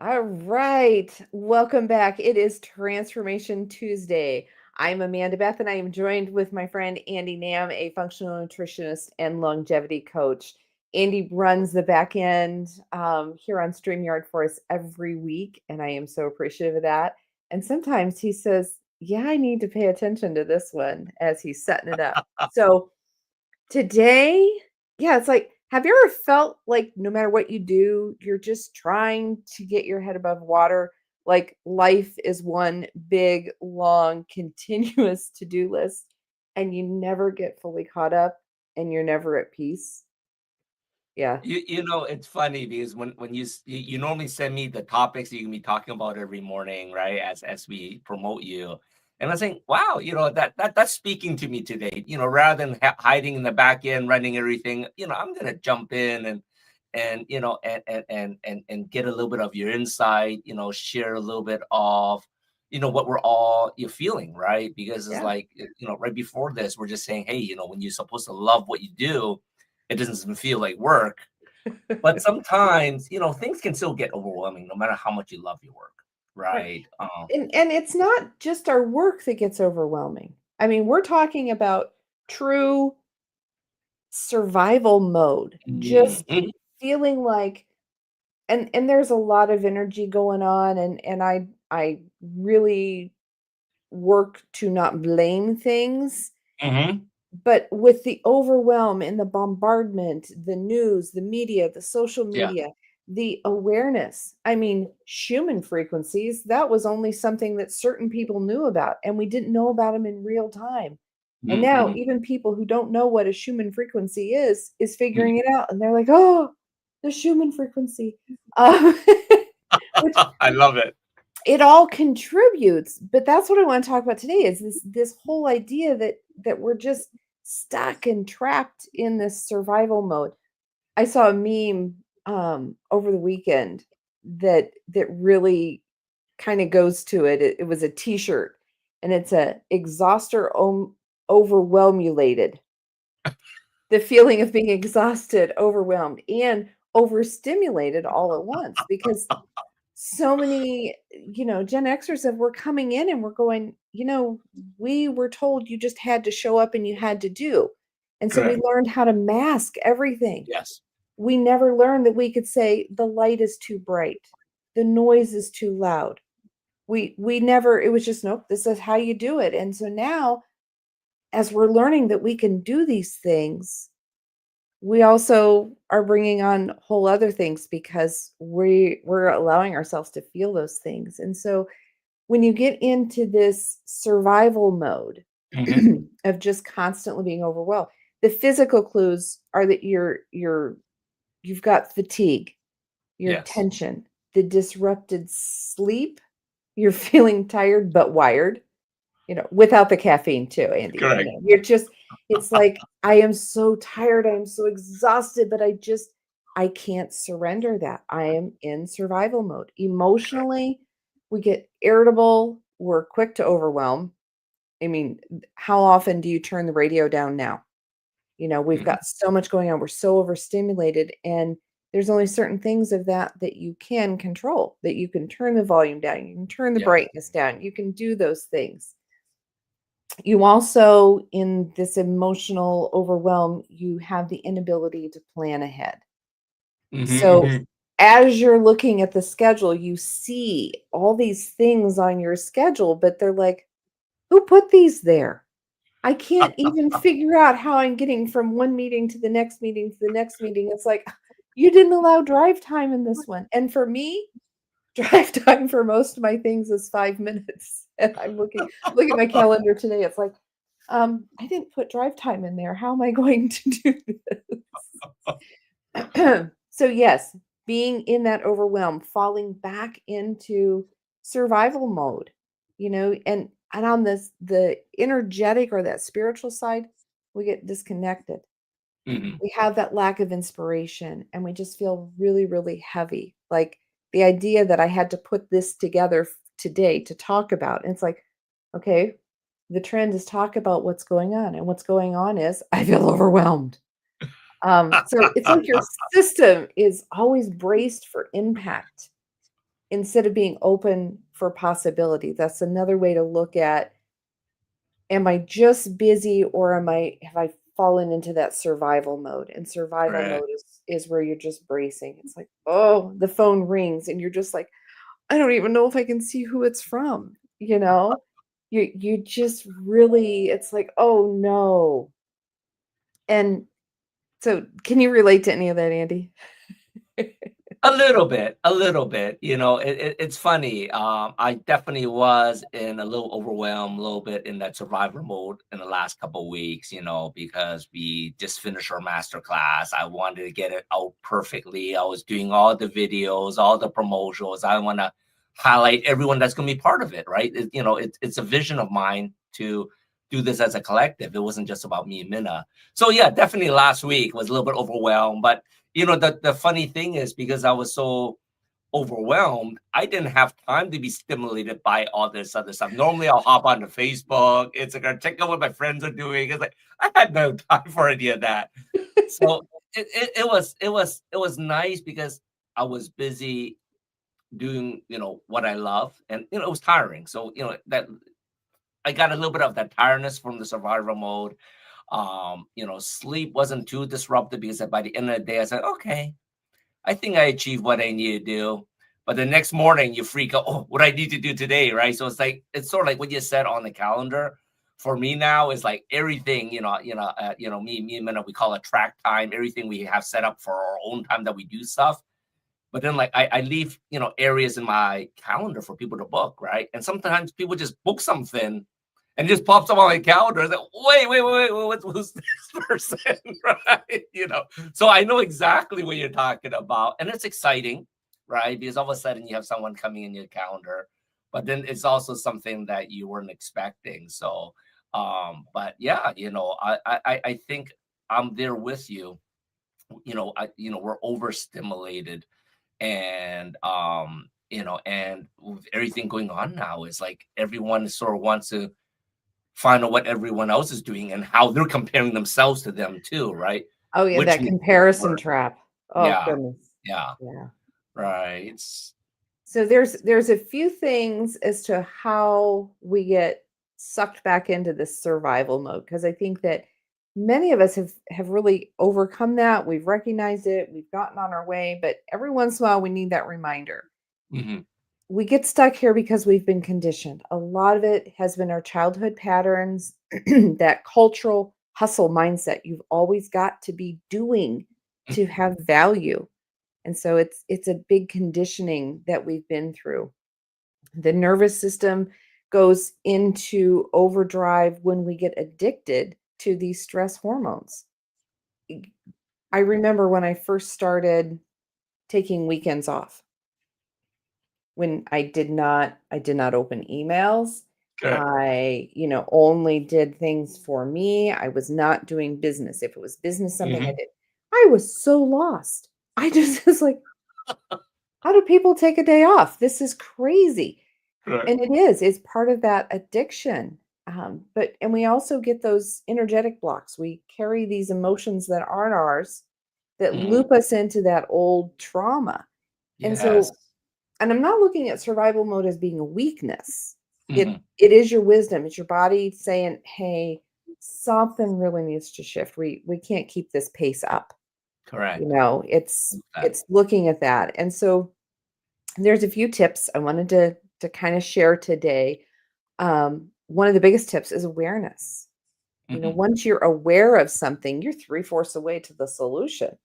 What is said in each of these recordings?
All right. Welcome back. It is Transformation Tuesday. I'm Amanda Beth, and I am joined with my friend Andy Nam, a functional nutritionist and longevity coach. Andy runs the back end here on StreamYard for us every week, and I am so appreciative of that. And sometimes he says, yeah, I need to pay attention to this one as he's setting it up. So today, yeah, it's like, have you ever felt like no matter what you do, you're just trying to get your head above water? Like life is one big, long, continuous to-do list, and you never get fully caught up and you're never at peace. Yeah. It's funny because when you normally send me the topics you can be talking about every morning, right? As we promote you, and I think, wow, that's speaking to me today. Rather than hiding in the back end, running everything, I'm gonna jump in and get a little bit of your insight. Share a little bit of what we're all you feeling, right? Because it's Yeah. like right before this, we're just saying, hey, when you're supposed to love what you do, it doesn't feel like work. But sometimes, things can still get overwhelming no matter how much you love your work, Right. right? And it's not just our work that gets overwhelming. I mean, we're talking about true survival mode, just Mhm. feeling like and there's a lot of energy going on, and I really work to not blame things, Mhm. but with the overwhelm and the bombardment, the news, the media, the social Yeah. media, the awareness. I mean, Schumann frequencies, that was only something that certain people knew about, and we didn't know about them in real time. And now Mhm. even people who don't know what a Schumann frequency is Mhm. figuring it out, and they're like, "Oh, the Schumann frequency." Um, which I love it. it all contributes, but that's what I want to talk about today is this whole idea that we're just stuck and trapped in this survival mode. I saw a meme over the weekend that really kind of goes to it. It was a t-shirt, and it's a exhauster overwhelmulated, the feeling of being exhausted, overwhelmed, and overstimulated all at once, because so many, Gen Xers that were coming in and we're going, we were told you just had to show up and you had to do. And so we Correct. learned how to mask everything. Yes. We never learned that we could say the light is too bright, the noise is too loud. We never, it was just, nope, this is how you do it. And so now, as we're learning that we can do these things, we also are bringing on whole other things because we're allowing ourselves to feel those things. And so when you get into this survival mode Mhm. of just constantly being overwhelmed, the physical clues are that you've got fatigue, your Yes. tension, the disrupted sleep, you're feeling tired but wired, without the caffeine too, Andy. Correct. You're just, it's like, I am so tired, I am so exhausted, but I can't surrender that. I am in survival mode. Correct. Emotionally, we get irritable, we're quick to overwhelm. I mean, how often do you turn the radio down now? We've Mhm. got so much going on. We're so overstimulated, and there's only certain things of that you can control, that you can turn the volume down, you can turn the Yeah. brightness down, you can do those things. You also, in this emotional overwhelm, you have the inability to plan ahead. Mhm. So Mhm. as you're looking at the schedule, you see all these things on your schedule, but they're like, who put these there? I can't even figure out how I'm getting from one meeting to the next meeting to the next meeting. It's like, you didn't allow drive time in this one. And for me, drive time for most of my things is 5 minutes. And I'm look at my calendar today. It's like, I didn't put drive time in there. How am I going to do this? So yes, being in that overwhelm, falling back into survival mode, and on this the energetic or that spiritual side, we get disconnected. Mhm. We have that lack of inspiration, and we just feel really, really heavy. Like the idea that I had to put this together today to talk about. And it's like, okay, the trend is talk about what's going on. And what's going on is I feel overwhelmed. So it's like your system is always braced for impact. instead of being open for possibility. That's another way to look at, am I just busy, or have I fallen into that survival mode? And survival Correct. mode is where you're just bracing. It's like, oh, the phone rings and you're just like, I don't even know if I can see who it's from, you know? You just really, it's like, oh no. And so can you relate to any of that, Andy? A little bit, a little bit. It's funny. I definitely was in a little overwhelmed, a little bit in that survivor mode in the last couple of weeks. Because we just finished our master class. I wanted to get it out perfectly. I was doing all the videos, all the promotions. I want to highlight everyone that's going to be part of it, right? It's a vision of mine to do this as a collective. It wasn't just about me and Minna. So yeah, definitely last week was a little bit overwhelmed, but the funny thing is, because I was so overwhelmed, I didn't have time to be stimulated by all this other stuff. Normally, I'll hop onto Facebook, Instagram, check out what my friends are doing. It's like I had no time for any of that. So it was nice because I was busy doing what I love, and it was tiring. So that I got a little bit of that tiredness from the survival mode. Sleep wasn't too disrupted because by the end of the day, I said, okay, I think I achieved what I need to do. But the next morning, you freak out. Oh, what I need to do today, right? So it's sort of like what you said on the calendar. For me now is like everything, me and Minna, we call it track time. Everything we have set up for our own time that we do stuff. But then like I leave, areas in my calendar for people to book, right? And sometimes people just book something and it just pops up on my calendar. It's like, wait, who's this person? Right? So I know exactly what you're talking about. And it's exciting, right? Because all of a sudden you have someone coming in your calendar, but then it's also something that you weren't expecting. So but yeah, I think I'm there with you. We're overstimulated, and and with everything going on now, is like everyone sort of wants to find out what everyone else is doing and how they're comparing themselves to them too, right? Oh yeah, Which that means comparison we're, trap. Oh yeah, goodness. yeah, Yeah. right. It's So there's a few things as to how we get sucked back into this survival mode, because I think that many of us have really overcome that. We've recognized it, we've gotten on our way, but every once in a while we need that reminder. mhm, We get stuck here because we've been conditioned. A lot of it has been our childhood patterns, that cultural hustle mindset. You've always got to be doing to mhm. have value. And so it's a big conditioning that we've been through. The nervous system goes into overdrive when we get addicted to these stress hormones. I remember when I first started taking weekends off, when I did not open emails. Good. I, only did things for me. I was not doing business. If it was business, something I Mhm, did, I was so lost. I just was like, how do people take a day off? This is crazy. correct. And it is, it's part of that addiction. And we also get those energetic blocks. We carry these emotions that aren't ours, that Mhm, loop us into that old trauma. And yes. so, and I'm not looking at survival mode as being a weakness. Mhm, It is your wisdom. It's your body saying, "Hey, something really needs to shift. We can't keep this pace up." correct. That. It's looking at that. And so there's a few tips I wanted to kind of share today. One of the biggest tips is awareness. Mhm, Once you're aware of something, you're three-fourths away to the solution.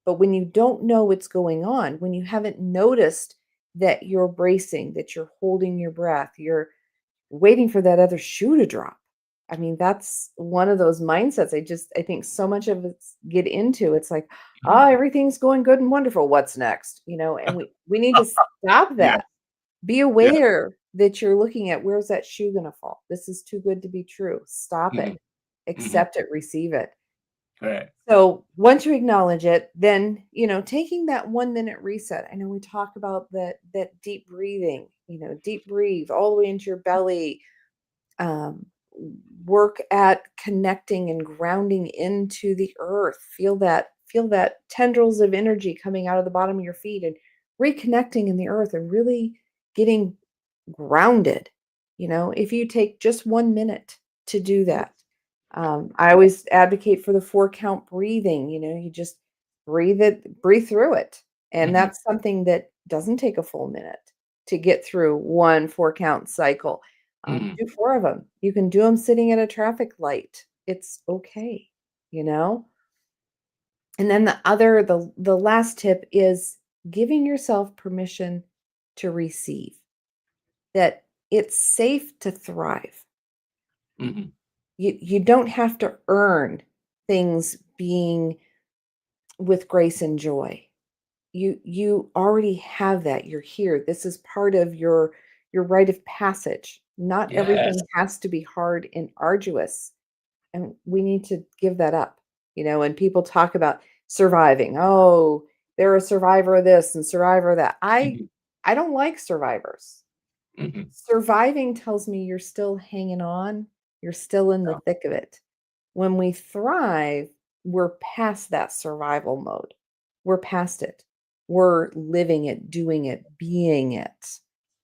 But when you don't know what's going on, when you haven't noticed that you're bracing, that you're holding your breath, you're waiting for that other shoe to drop. I mean, that's one of those mindsets I think so much of us get into. It's like, mhm. everything's going good and wonderful. What's next? And we need to stop Yeah, that. Be yeah. aware that you're looking at, where's that shoe going to fall? This is too good to be true. Stop it. Mhm, mhm, Accept it, receive it. correct. So once you acknowledge it, then, taking that 1 minute reset. I know we talk about that deep breathing, deep breathe all the way into your belly. Um, Work at connecting and grounding into the earth. Feel that tendrils of energy coming out of the bottom of your feet and reconnecting in the earth and really getting grounded. If you take just 1 minute to do that, I always advocate for the 4 count breathing. You just breathe through it. And Mhm. that's something that doesn't take a full minute to get through one 4 count cycle. Mhm. Do 4 of them. You can do them sitting at a traffic light. It's okay, you know? And then the last tip is giving yourself permission to receive, that it's safe to thrive. Mhm. You don't have to earn things being with grace and joy. You already have that. You're here. This is part of your rite of passage. Not Yes. everything has to be hard and arduous, and we need to give that up. When people talk about surviving, oh, they're a survivor of this and survivor of that. I Mhm. I don't like survivors. Mhm. Surviving tells me you're still hanging on, you're still in the Yeah. thick of it. When we thrive, we're past that survival mode. We're past it. We're living it, doing it, being it.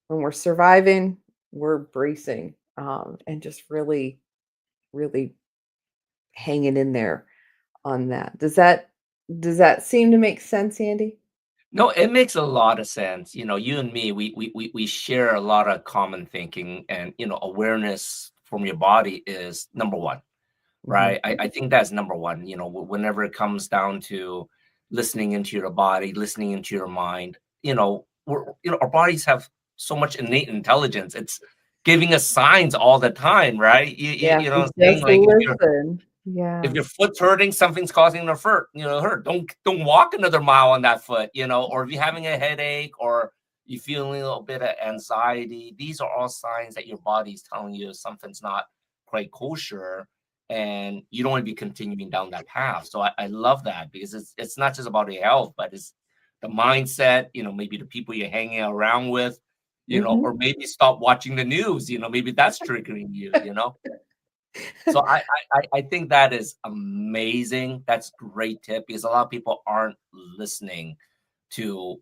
When we're surviving, we're bracing, and just really, really hanging in there on that. Does that seem to make sense, Andy? No, it makes a lot of sense. You and me, we share a lot of common thinking, and awareness from your body is number one, Mhm. right? I think that's number one. Whenever it comes down to listening into your body, listening into your mind, our bodies have so much innate intelligence. It's giving us signs all the time, right? Yeah, You if know we what I'm saying? just Like listen. if Yeah. your foot's hurting, something's causing the hurt. Don't walk another mile on that foot, or if you're having a headache or you feeling a little bit of anxiety, these are all signs that your body's telling you something's not quite kosher, and you don't want to be continuing down that path. So I love that, because it's not just about your health, but it's the mindset, maybe the people you're hanging around with, Mhm. or maybe stop watching the news, maybe that's triggering you. So I think that is amazing. That's great tip, because a lot of people aren't listening to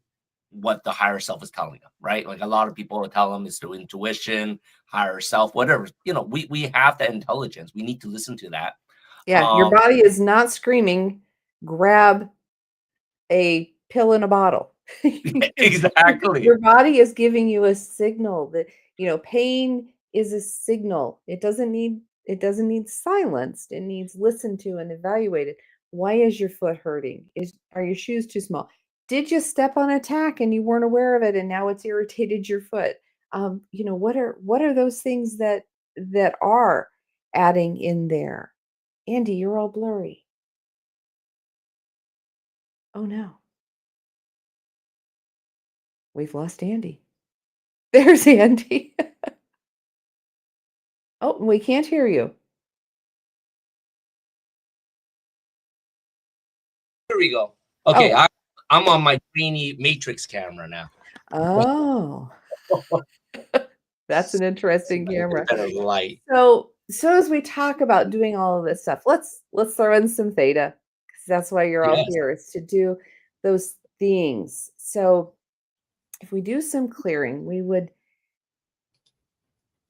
what the higher self is telling them, right? Like a lot of people will tell them it's through intuition, higher self, whatever. We have that intelligence. We need to listen to that. Yeah, your Um, body is not screaming, "Grab a pill in a bottle." exactly. Your body is giving you a signal that, pain is a signal. It doesn't need silenced. It needs listened to and evaluated. Why is your foot hurting? Are your shoes too small? Did you step on a tack and you weren't aware of it and now it's irritated your foot? What are those things that are adding in there? Andy, you're all blurry. Oh no, we've lost Andy. There's Andy. Oh, we can't hear you. Here we go. Okay, Oh, I'm on my greeny matrix camera now. oh, that's an So interesting a little camera. bit of light. So as we talk about doing all of this stuff, let's throw in some theta because that's why you're all Yes. here, is to do those things. So if we do some clearing, we would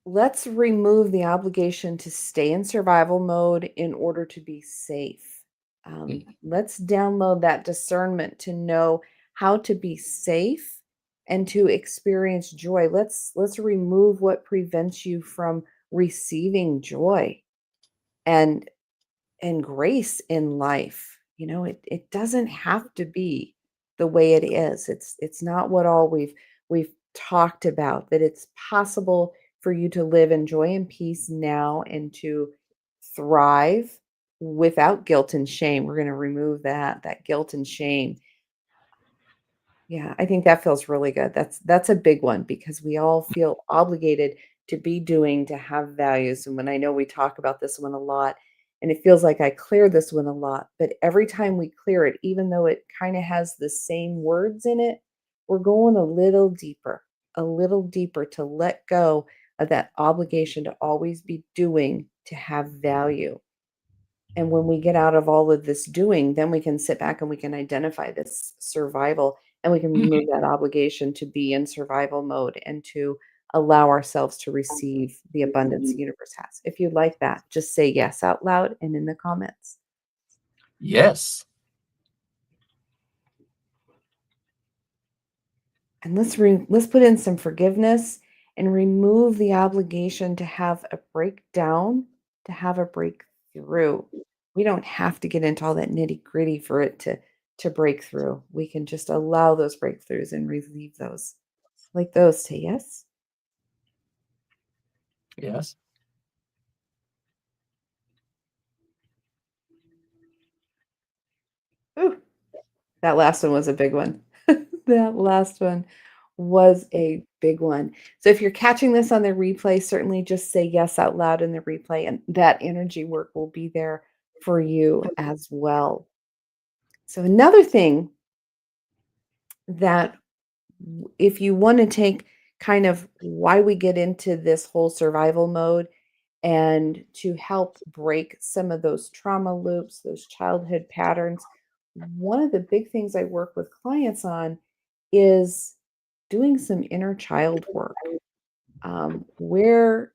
let's remove the obligation to stay in survival mode in order to be safe. Mhm. Let's download that discernment to know how to be safe and to experience joy. Let's remove what prevents you from receiving joy and grace in life. It doesn't have to be the way it is. It's not what all we've talked about, that it's possible for you to live in joy and peace now and to thrive without guilt and shame. We're going to remove that guilt and shame. Yeah, I think that feels really good. That's a big one because we all feel obligated to be doing, to have values. And when I know we talk about this one a lot, and it feels like I clear this one a lot, but every time we clear it, even though it kind of has the same words in it, we're going a little deeper to let go of that obligation to always be doing, to have value. And when we get out of all of this doing, then we can sit back and we can identify this survival and we can Mhm. remove that obligation to be in survival mode and to allow ourselves to receive the abundance the universe has. If you like that, just say yes out loud and in the comments. Yes. And let's put in some forgiveness and remove the obligation to have a breakdown, to have a breakthrough. We don't have to get into all that nitty-gritty for it to break through. We can just allow those breakthroughs and relieve those. Like those, say yes. Yes. Ooh, that last one was a big one. That last one was a big one. So if you're catching this on the replay, certainly just say yes out loud in the replay, and that energy work will be there for you as well. So another thing that if you want to take kind of why we get into this whole survival mode and to help break some of those trauma loops, those childhood patterns, one of the big things I work with clients on is doing some inner child work. Where,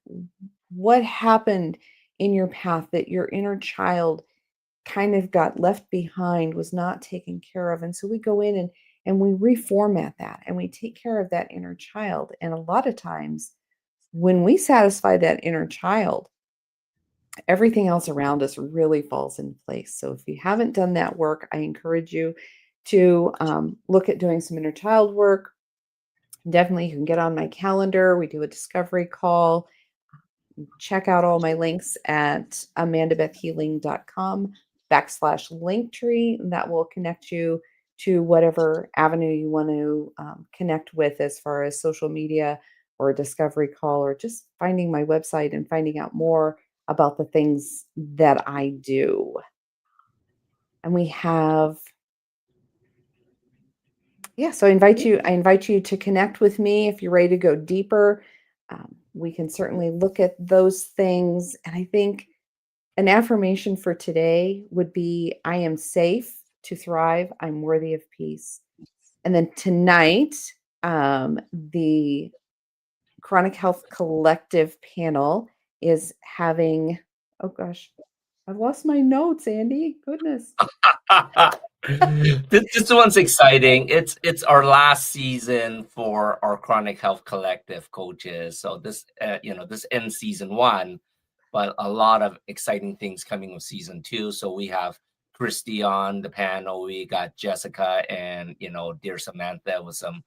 what happened in your path that your inner child kind of got left behind, was not taken care of. And so we go in and we reformat that and we take care of that inner child. And a lot of times when we satisfy that inner child, everything else around us really falls in place. So if you haven't done that work, I encourage you to look at doing some inner child work. Definitely, you can get on my calendar. We do a discovery call. Check out all my links at amandabethhealing.com/linktree. That will connect you to whatever avenue you want to connect with as far as social media or a discovery call or just finding my website and finding out more about the things that I do. And we have, yeah, so I invite you to connect with me if you're ready to go deeper. We can certainly look at those things. And I think an affirmation for today would be I am safe to thrive. I'm worthy of peace. And then tonight, the Chronic Health Collective panel is having, oh gosh, I've lost my notes, Andy. Goodness. This one's exciting. It's our last season for our Chronic Health Collective coaches. So this this ends season one, but a lot of exciting things coming with season two. So we have Christy on the panel. We got Jessica and dear Samantha with some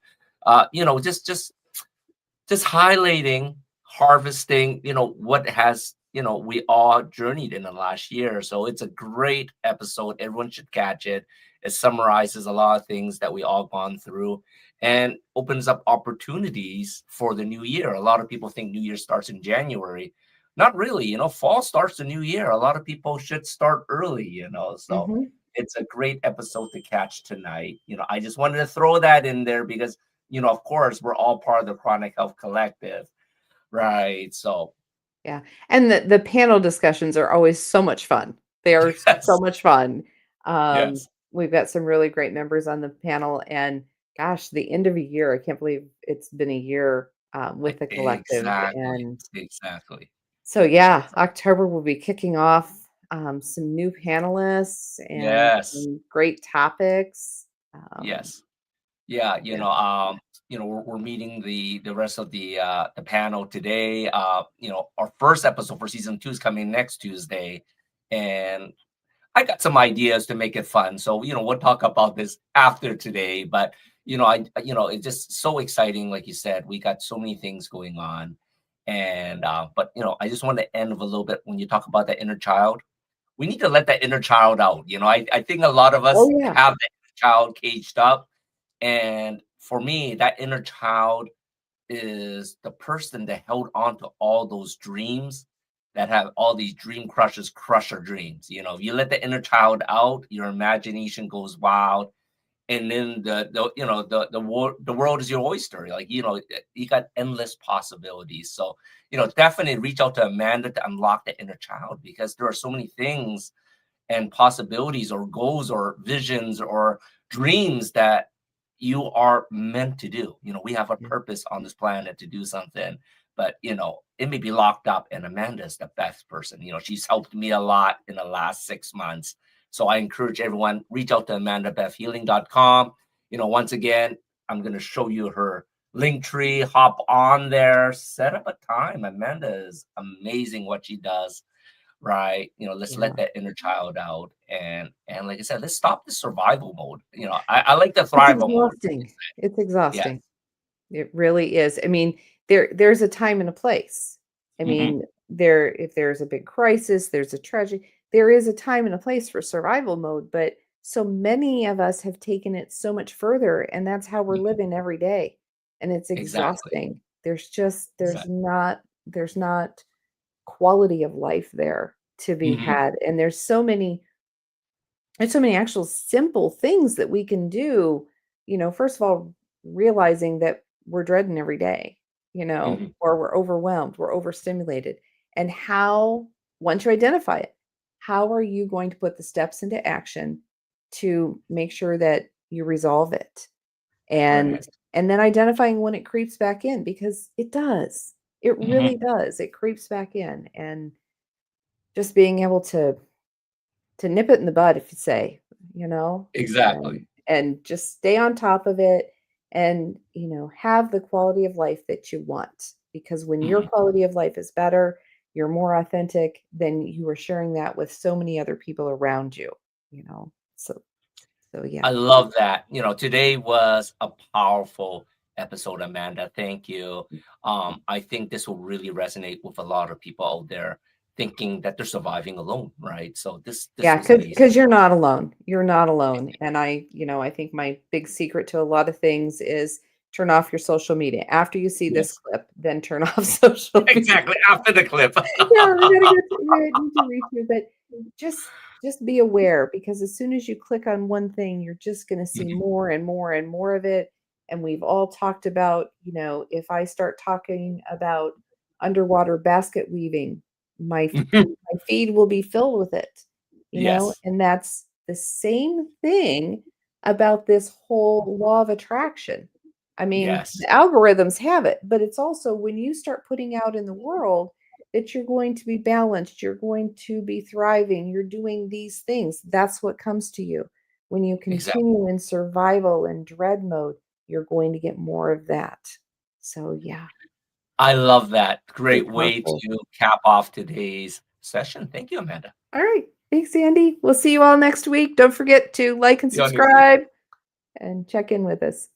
just highlighting, harvesting, what has, we all journeyed in the last year. So it's a great episode. Everyone should catch it. It summarizes a lot of things that we all gone through and opens up opportunities for the new year. A lot of people think New Year starts in January. Not really, fall starts the new year. A lot of people should start early, so Mhm. it's a great episode to catch tonight. I just wanted to throw that in there because of course, we're all part of the Chronic Health Collective, right? So, Yeah, and the panel discussions are always so much fun. They are so yes, much fun. Um, yes, we've got some really great members on the panel, and gosh, the end of a year, I can't believe it's been a year, with the collective, exactly, and exactly. so, yeah, October will be kicking off, some new panelists and Yes, some great topics. yes, yeah. Yeah. We're meeting the rest of the panel today. Our first episode for season two is coming next Tuesday, and I got some ideas to make it fun. So, we'll talk about this after today. But, it's just so exciting. Like you said, we got so many things going on. And, but, I just want to end with a little bit when you talk about that inner child. We need to let that inner child out. I think a lot of Oh, us yeah. have that inner child caged up. And for me, that inner child is the person that held on to all those dreams that have all these dream crushers crush our dreams. If you let the inner child out, your imagination goes wild, and then the world is your oyster. Like you got endless possibilities. So definitely reach out to Amanda to unlock the inner child because there are so many things and possibilities or goals or visions or dreams that you are meant to do. We have a Yeah. purpose on this planet to do something, but it may be locked up, and Amanda's the best person. She's helped me a lot in the last 6 months. So I encourage everyone, reach out to amandabethhealing.com. Once again, I'm going to show you her link tree, hop on there, set up a time. Amanda is amazing what she does, right? Let's Yeah. let that inner child out. And like I said, let's stop the survival mode. I like the It's thrival mode. exhausting. It's Yes. exhausting. It really is. I mean, there's a time and a place. I Hmm. mean, if there's a big crisis, there's a tragedy, there is a time and a place for survival mode, but so many of us have taken it so much further, and that's how we're living every day. And it's Exactly. exhausting. There's just Exactly. there's not quality of life there to be Hmm. had. And there's so many actual simple things that we can do, first of all, realizing that we're dreading every day, Hmm. or we're overwhelmed, we're overstimulated. And once you identify it, how are you going to put the steps into action to make sure that you resolve it? And Correct. and then identifying when it creeps back in, because it does. It Hmm. really does. It creeps back in, and just being able to nip it in the bud, if you say, you know, Exactly. and just stay on top of it, and, have the quality of life that you want. Because when your Hmm. quality of life is better, you're more authentic, then you are sharing that with so many other people around you, you know. So I yeah. love that. Today was a powerful episode, Amanda. Thank you. I think this will really resonate with a lot of people out there thinking that they're surviving alone, right? So this Yeah, was amazing. because you're not alone. You're not alone. And I think my big secret to a lot of things is turn off your social media. After you see this Yes. clip, then turn off social media. Exactly. After the clip. Yeah, we need to read through, but just be aware, because as soon as you click on one thing, you're just gonna see more and more and more of it. And we've all talked about, if I start talking about underwater basket weaving, my Mhm. my feed will be filled with it, Yes. and that's the same thing about this whole law of attraction. I mean, Yes. the algorithms have it, but it's also when you start putting out in the world that you're going to be balanced, you're going to be thriving, you're doing these things. That's what comes to you. When you Exactly. continue in survival and dread mode, you're going to get more of that. So, yeah, I love that. so Great way powerful. to cap off today's session. Thank you, Amanda. All right. Thanks, Andy. We'll see you all next week. Don't forget to like and See you on next week. subscribe and check in with us.